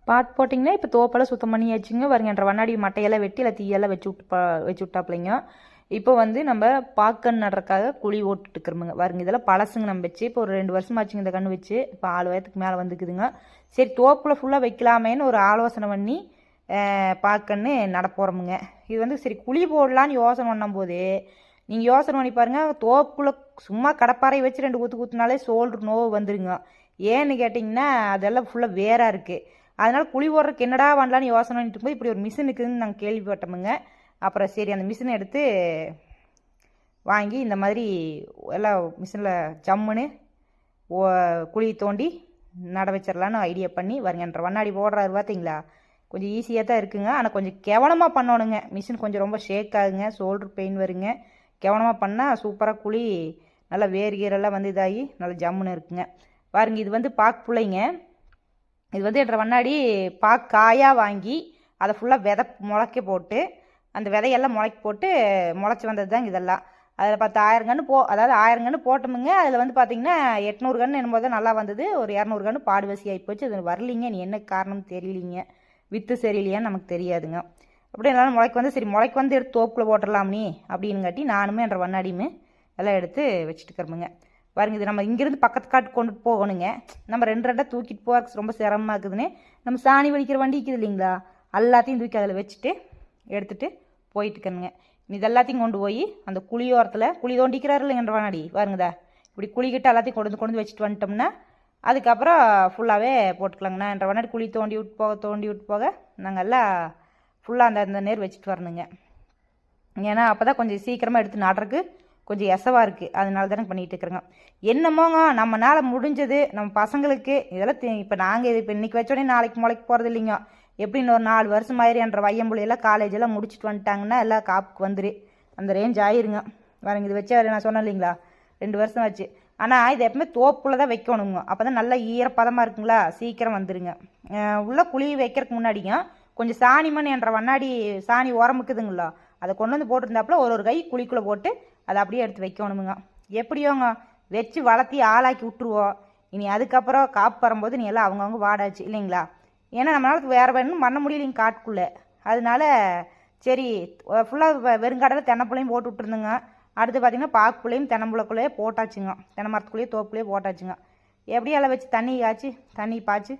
பார்த்து போட்டிங்கன்னா இப்போ தோப்பெல்லாம் சுத்தம் பண்ணியாச்சுங்க. வருங்க என்ற வண்ணாடி மட்டையெல்லாம் வெட்டி இல்லை தீயெல்லாம் வச்சு விட்டாப்பிள்ளைங்க. இப்போ வந்து நம்ம பாக்கன் நடுறதுக்காக குழி ஓட்டுட்டு இருக்கிறோமுங்க. வருங்க இதெல்லாம் பழசுங்க நம்ம வச்சு இப்போ ஒரு 2 வருஷம் ஆச்சுங்க இந்த கன்று வச்சு. இப்போ 4 வயதுக்கு மேலே வந்துக்குதுங்க. சரி தோப்பில் ஃபுல்லாக வைக்கலாமேன்னு ஒரு ஆலோசனை பண்ணி பாக்கன்னு நட போகிறோமுங்க. இது வந்து சரி குழி போடலான்னு யோசனை பண்ணும்போது நீங்கள் யோசனை பண்ணி பாருங்கள், தோப்புக்குள்ளே சும்மா கடப்பாறை வச்சு 2 குத்துனாலே ஷோல்டர் நோவு வந்துருங்க. ஏன்னு கேட்டிங்கன்னா அதெல்லாம் ஃபுல்லாக வேறாக இருக்குது. அதனால் குழி போடுறதுக்கு என்னடா பண்ணலான்னு யோசனை பண்ணிட்டு போது இப்படி ஒரு மிஷின் இருக்குதுன்னு நாங்கள் கேள்விப்பட்டோமுங்க. அப்புறம் சரி அந்த மிஷினை எடுத்து வாங்கி இந்த மாதிரி எல்லாம் மிஷினில் ஜம்முன்னு குழி தோண்டி நட வச்சிடலான்னு ஐடியா பண்ணி வருங்கன்ற வண்ணாடி போடுறாரு பார்த்தீங்களா. கொஞ்சம் ஈஸியாக தான் இருக்குங்க, ஆனால் கொஞ்சம் கவனமாக பண்ணணுங்க. மிஷின் கொஞ்சம் ரொம்ப ஷேக் ஆகுங்க, ஷோல்டர் பெயின் வருங்க. கவனமாக பண்ணால் சூப்பராக குழி நல்லா வேர் கீரெல்லாம் வந்து இதாகி நல்லா ஜம்முன்னு இருக்குங்க. பாருங்க இது வந்து பாக்கு பிள்ளைங்க. இது வந்து என்ற வண்ணாடி பாக்கு காயாக வாங்கி அதை ஃபுல்லாக விதை முளைக்க போட்டு அந்த விதையெல்லாம் முளைக்க போட்டு முளைச்சி வந்தது தாங்க இதெல்லாம். அதில் 10,000 கன்று அதாவது 1000 கன்று போட்டோமுங்க. அதில் வந்து பார்த்திங்கன்னா 800 கன்று என்னும்போது தான் நல்லா வந்தது. ஒரு 200 கன்று பாடுவசி ஆகிப்போச்சு. அது வரலிங்க, நீ என்ன காரணம் தெரியலிங்க, வித்து சரியில்லையான்னு நமக்கு தெரியாதுங்க. அப்படியே என்னால் முளைக்கு வந்து சரி முளைக்கு வந்து எடுத்து தோப்புக்குள்ளே போட்டுடலாம் நீ அப்படின்னுங்காட்டி நானுமே என்ற வண்ணாடியுமே எல்லாம் எடுத்து வச்சுட்டு இருக்கிறோமுங்க. பாருங்க இது நம்ம இங்கேருந்து பக்கத்து காட்டுக்கு கொண்டுட்டு போகணுங்க. நம்ம 2 தூக்கிட்டு போகிறதுக்கு ரொம்ப சிரமமாக இருக்குதுன்னு நம்ம சாணி வலிக்கிற வண்டி இருக்குது இல்லைங்களா, எல்லாத்தையும் தூக்கி அதில் வச்சுட்டு எடுத்துகிட்டு போயிட்டுக்கணுங்க. இது எல்லாத்தையும் கொண்டு போய் அந்த குழியோரத்தில் குழி தோண்டிக்கிறாரு இல்லைங்கன்ற வண்ணாடி பாருங்கதா, இப்படி குழிக்கிட்ட எல்லாத்தையும் கொண்டு வச்சுட்டு வந்துட்டோம்னா அதுக்கப்புறம் ஃபுல்லாகவே போட்டுக்கலாங்கண்ணா. என்ற வண்ணாடி குழி தோண்டி விட்டு போக நாங்கள் எல்லாம் ஃபுல்லாக அந்த நேர் வச்சுட்டு வரணுங்க. ஏன்னா அப்போ தான் கொஞ்சம் சீக்கிரமாக எடுத்து நடுறதுக்கு கொஞ்சம் எசவாக இருக்குது. அதனால தானே பண்ணிகிட்டு இருக்கிறேங்க. என்னமோங்க நம்மளால் முடிஞ்சது நம்ம பசங்களுக்கு இதெல்லாம் இப்போ நாங்கள் இப்போ இன்றைக்கி வச்சோடனே நாளைக்கு முளைக்கு போகிறது இல்லைங்க. எப்படின்னு ஒரு 4 வருஷம் ஆயிரு என்ற வையம்புள்ளையெல்லாம் காலேஜெல்லாம் முடிச்சுட்டு வந்துட்டாங்கன்னா எல்லாம் காப்புக்கு வந்துரு அந்த ரேஞ்ச் ஆயிருங்க. வரங்க இது வச்சா நான் சொன்னேன் இல்லைங்களா 2 வருஷம் ஆச்சு. ஆனால் இது எப்பவுமே தோப்புக்குள்ளே தான் வைக்கணுங்க. அப்போ தான் நல்லா ஈரப்பதமாக இருக்குங்களா, சீக்கிரம் வந்துடுங்க. உள்ளே குழி வைக்கிறதுக்கு முன்னாடிங்க கொஞ்சம் சாணி மண் என்ற வண்ணாடி சாணி உரமுக்குதுங்களா, அதை கொண்டு வந்து போட்டுருந்தாப்புல ஒரு கை குழிக்குள்ளே போட்டு அதை அப்படியே எடுத்து வைக்கணுமுங்க. எப்படியோங்க வச்சு வளர்த்தி ஆளாக்கி விட்டுருவோம். இனி அதுக்கப்புறம் காப்பு வரும்போது நீ எல்லாம் அவங்கவுங்க வாடாச்சு இல்லைங்களா. ஏன்னா நம்மளால வேறு வேணும் பண்ண முடியலைங்க காட்டுக்குள்ளே. அதனால சரி ஃபுல்லாக வெறுங்காடில் தென்னைப்புள்ளையும் போட்டு விட்டுருந்துங்க. அடுத்து பார்த்திங்கன்னா பாக்குள்ளேயும் தென்னம்புள்ளக்குள்ளேயே போட்டாச்சுங்க, தென்னை மரத்துக்குள்ளேயே தோப்புக்குள்ளேயே போட்டாச்சுங்க. எப்படியும் எல்லாம் வச்சு தண்ணி பாய்ச்சி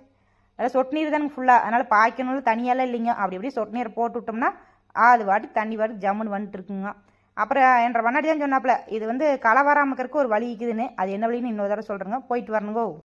எல்லாம் சொட்டு நீர் தானுங்க ஃபுல்லாக. அதனால் பாய்க்கணும் தண்ணியெல்லாம் இல்லைங்க. அப்படி எப்படியும் சொட்டு நீரை போட்டு விட்டோம்னா அது வாட்டுக்கு தண்ணி வாட்டுக்கு ஜம்முன்னு வந்துட்டு இருக்குங்க. அப்புறம் என்ற வண்ணாடி தான் சொன்னாப்புல இது வந்து களை வராமல் இருக்கிறதுக்கு ஒரு வழி இருக்குதுன்னு. அது என்ன வழின்னு இன்னொரு தடவை சொல்கிறேங்க. போயிட்டு வரணுங்கோ.